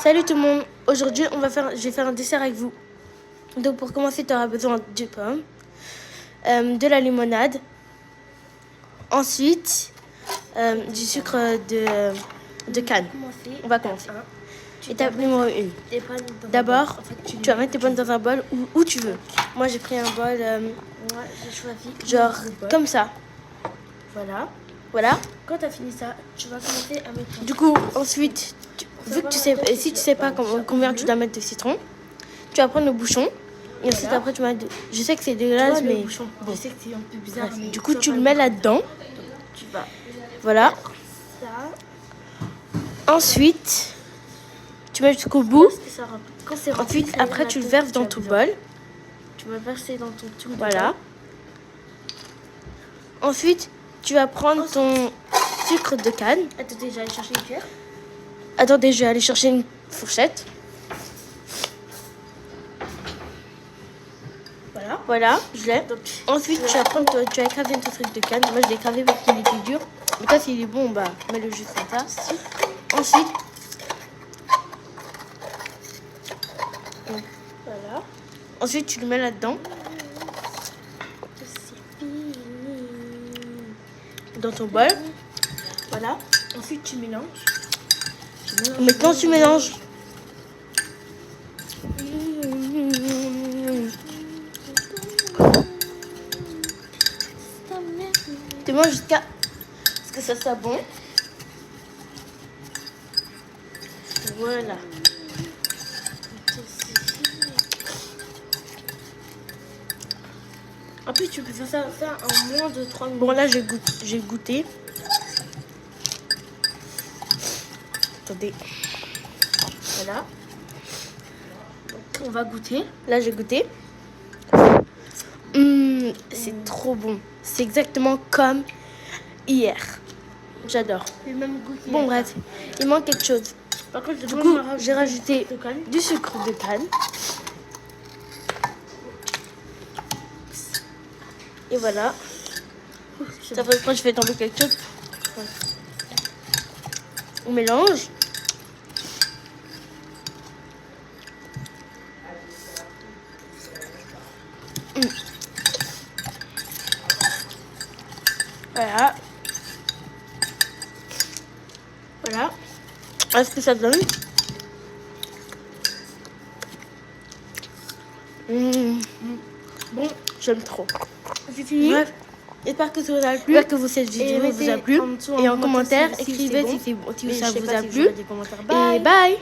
Salut tout le monde, aujourd'hui je vais faire un dessert avec vous. Donc pour commencer, tu auras besoin de pommes, de la limonade, ensuite du sucre de canne. On va commencer. Étape numéro 1. D'abord, tu vas mettre tes pommes dans un bol où tu veux. Moi j'ai pris un bol, Moi j'ai choisi genre comme ça. Voilà. Quand tu as fini ça, tu vas commencer à mettre. Du coup, ensuite, vu que si tu sais pas combien tu dois mettre de citron, tu vas prendre le bouchon. Et ensuite, après, tu vas mettre. Je sais que c'est dégueulasse, mais. Bon. Je sais que c'est un peu bizarre. Bref, Mais du coup, tu le mets là-dedans. Tu vas. Voilà. Ça. Ensuite, tu mets jusqu'au bout. Quand c'est rempli, Ensuite, après, tu le verses dans ton bol. Tu vas verser dans ton truc. Voilà. Ensuite, tu vas prendre ton sucre de canne. Attendez, j'allais chercher une cuillère. Attendez, je vais aller chercher une fourchette. Voilà, je l'ai. Ensuite, tu vas écraser ton truc de canne. Moi, je l'ai écrasé parce qu'il était dur. Mais toi, s'il est bon, bah, mets-le juste comme ça. Ensuite, voilà. Ensuite, tu le mets là-dedans. Dans ton bol. Voilà. Ensuite, tu mélanges. Maintenant, tu mélanges. Tu manges jusqu'à ce que ça soit bon. Voilà. En plus, tu peux faire ça en moins de 3 minutes. Bon, là, j'ai goûté. Attendez. Voilà. Donc, on va goûter. Là, j'ai goûté. C'est trop bon. C'est exactement comme hier. J'adore. C'est le même goût. Bon, bref. Il manque quelque chose. Par contre, Du coup, j'ai rajouté du sucre de canne. Et voilà. Ça fait quand je fais tomber quelque chose. On mélange. Voilà. Voilà. Est-ce que ça donne? Bon, j'aime trop. C'est fini. Bref, j'espère que ça vous a plu. J'espère que cette vidéo vous a plu. Et en commentaire, écrivez si ça vous a plu. Et bye.